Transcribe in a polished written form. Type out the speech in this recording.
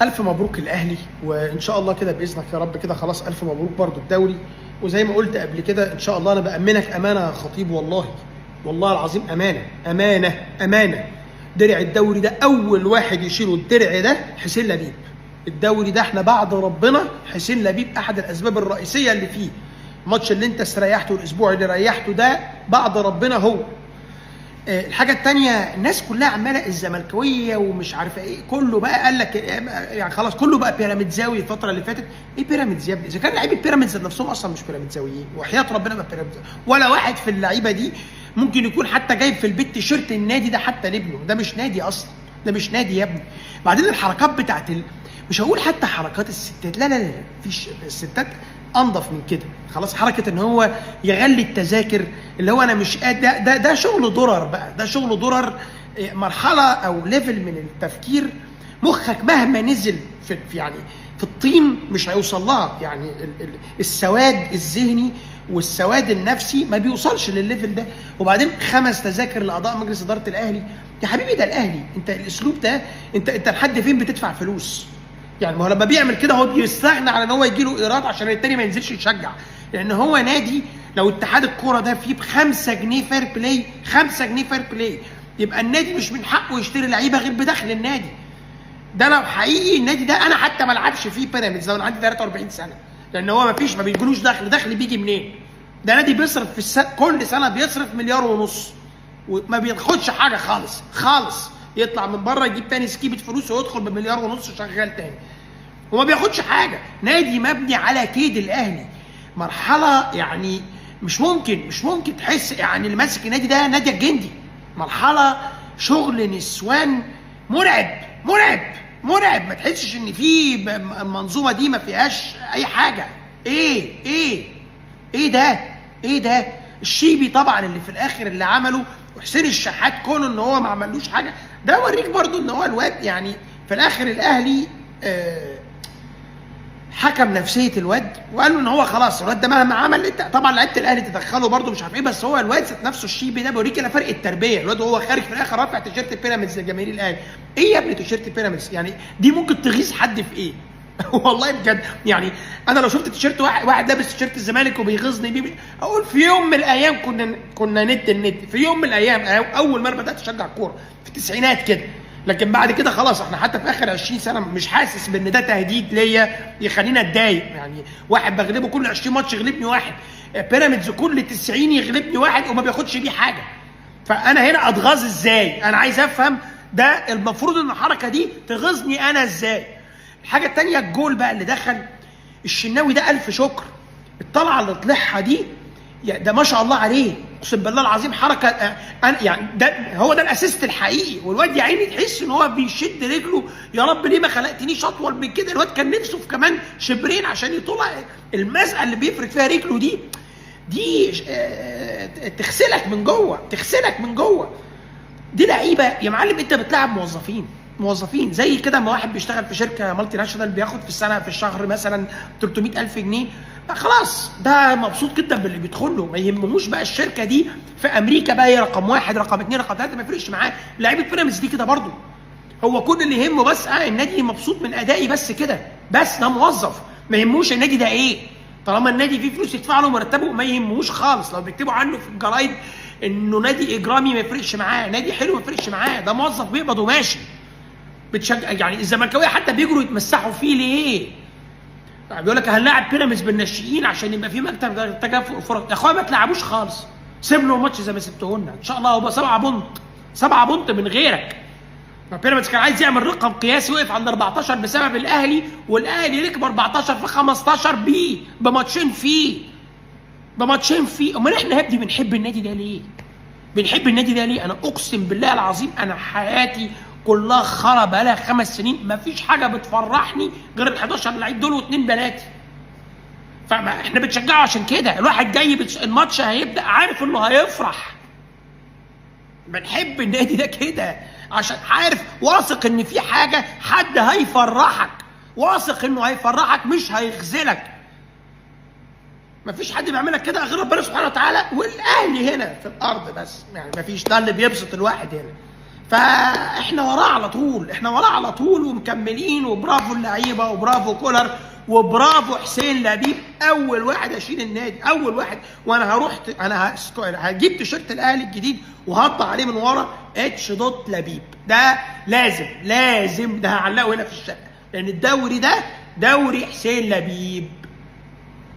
الف مبروك الاهلي، وان شاء الله كده باذنك يا رب كده خلاص الف مبروك برضو الدوري. وزي ما قلت قبل كده ان شاء الله انا بامنك امانه يا خطيب، والله العظيم امانه. درع الدوري ده اول واحد يشيله الدرع ده حسين لبيب. الدوري ده احنا بعد ربنا حسين لبيب احد الاسباب الرئيسيه اللي فيه. الماتش اللي انت استريحته الاسبوع اللي ريحته ده بعد ربنا هو. الحاجه الثانيه، الناس كلها عماله الزملكاويه ومش عارفه ايه، كله بقى قال لك يعني خلاص كله بقى بيراميدزاوي الفتره اللي فاتت. ايه بيراميدز يا ابني؟ اذا كان لعيبه بيراميدز نفسهم اصلا مش بيراميدزاويين، وحياه ربنا ما بيراميدز ولا واحد في اللعيبه دي ممكن يكون حتى جايب في البيت تيشيرت النادي ده حتى لابنه. ده مش نادي اصلا، ده مش نادي يا ابني. بعدين الحركات بتاعت مش هقول حتى حركات الستات، لا مفيش. الستات انضف من كده خلاص. حركه ان هو يغلي التذاكر اللي هو انا مش قادر، ده شغل ضرر بقى، ده شغل ضرر. مرحله او ليفل من التفكير مخك مهما نزل في يعني في الطين مش هيوصل لها. يعني السواد الذهني والسواد النفسي ما بيوصلش للليفل ده. وبعدين 5 تذاكر لاعضاء مجلس اداره الاهلي. يا حبيبي ده الاهلي، انت الاسلوب ده انت لحد فين بتدفع فلوس؟ يعني ما هو لما بيعمل كده هو بيستغنى على ان هو يجي له ايراد عشان التاني ما ينزلش يشجع، لان هو نادي. لو اتحاد الكوره ده فيه ب5 جنيه فير بلاي، 5 جنيه فير بلاي، يبقى النادي مش من حقه يشتري لعيبه غير بدخل النادي. ده لو حقيقي النادي ده انا حتى ما العبش فيه بيراميدز لو انا عندي 43 سنه، لان هو ما بيجيلوش دخل بيجي منين؟ ده نادي بيصرف في كل سنه بيصرف 1.5 مليار وما بياخدش حاجه خالص. يطلع من بره يجيب تاني سكيبه فلوس ويدخل ب1.5 مليار شغال تاني وما بياخدش حاجه. نادي مبني على كيد الاهلي. مرحله يعني مش ممكن تحس يعني اللي ماسك النادي ده نادي الجندي. مرحله شغل نسوان مرعب. ما تحسش ان في المنظومه دي ما فيهاش اي حاجه. ايه ده الشيبي طبعا اللي في الاخر اللي عمله، وحسين الشحات كونه ان هو ما عملوش حاجه. ده وريك برضو ان هو الواد يعني في الاخر الاهلي حكم نفسيه الواد وقال له ان هو خلاص الواد ده مهما عمل. انت طبعا لعيبه الاهلي تدخله برضو مش عارف ايه، بس هو الواد ذات نفسه الشيبي ده بيوريك انا فرق التربيه. الواد وهو خارج في الاخر رافع تيشيرت بيراميدز لجماهير الاهلي. ايه يا ابني تيشيرت بيراميدز؟ يعني دي ممكن تغيظ حد في ايه؟ والله بجد يعني انا لو شفت تيشيرت واحد لابس تيشيرت الزمالك وبيغيظني بيه اقول في يوم من الايام كنا ند في يوم من الايام اول مره بدات اشجع كوره في التسعينات كده. لكن بعد كده خلاص احنا حتى في اخر 20 سنه مش حاسس بان ده تهديد ليا يخليني اتضايق. يعني واحد بغلبه كل 20 ماتش يغلبني واحد، بيراميدز كل 90 يغلبني واحد وما بياخدش بيه حاجه. فانا هنا اتغاظ ازاي؟ انا عايز افهم ده المفروض ان الحركه دي تغيظني انا ازاي؟ الحاجه الثانيه الجول بقى اللي دخل الشناوي ده الف شكر. الطلعه اللي طلعها دي ده ما شاء الله عليه، اقسم بالله العظيم حركه. يعني ده هو ده الاسيست الحقيقي. والواد يا عيني تحس ان هو بيشد رجله، يا رب ليه ما خلقتنيش اطول من كده. الواد كان نفسه في كمان شبرين عشان يطلع المزقه اللي بيفرد فيها رجله دي تغسلك من جوه. دي لعيبه يا معلم. انت بتلعب موظفين زي كده. ما واحد بيشتغل في شركه مالتي ناشونال بياخد في السنه في الشهر مثلا 300,000 جنيه، خلاص ده مبسوط جدا باللي بيدخل له، ما يهمهوش بقى الشركه دي في امريكا بقى هي رقم 1 رقم 2 رقم 3، ما يفرقش معاه. لعيبه بيراميدز دي كده برضو، هو كل اللي يهمه بس النادي مبسوط من ادائي بس كده. بس ده موظف ما يهموش النادي ده ايه. طالما النادي فيه فلوس يدفع له مرتبه ما يهموش خالص. لو بيكتبوا عنه في الجرايد انه نادي اجرامي ما يفرقش معاه، نادي حلو ما يفرقش معاه، ده موظف بيقبض وماشي. بتشجع يعني الزملكاويه حتى بيجروا يتمسحوا فيه ليه؟ بيقول لك هنلاعب بيراميدز بالناشئين عشان يبقى في مكتب تكافؤ الفرص. يا اخويا ما تلعبوش خالص، سيب له الماتش زي ما سبته لنا ان شاء الله. هو 7 بونت من غيرك. بيراميدز كان عايز يعمل رقم قياسي وقف عند 14 بسبب الاهلي، والاهلي ركب 14 في 15 بماتشين فيه. امال احنا يا ابني بنحب النادي ده ليه؟ انا اقسم بالله العظيم انا حياتي كلها خرا بقالها 5 سنين مفيش حاجه بتفرحني غير ال11 لعيب دول و2 بناتي. فاحنا بنشجعه عشان كده. الواحد جاي الماتش هيبدا عارف انه هيفرح. بنحب النادي ده كده عشان عارف واثق ان في حاجه حد هيفرحك، واثق انه هيفرحك مش هيخذلك. مفيش حد بيعملك كده غير ربنا سبحانه وتعالى والاهلي هنا في الارض بس. يعني مفيش، ده اللي بيبسط الواحد هنا. فاحنا وراه على طول، احنا وراه على طول ومكملين، وبرافو اللعيبه وبرافو كولر وبرافو حسين لبيب، اول واحد اشيل النادي، اول واحد. وانا هجيب تيشيرت الاهلي الجديد وهطبع عليه من ورا اتش دوت لبيب، ده لازم ده هعلقه هنا في الشقه، لان الدوري ده دوري حسين لبيب.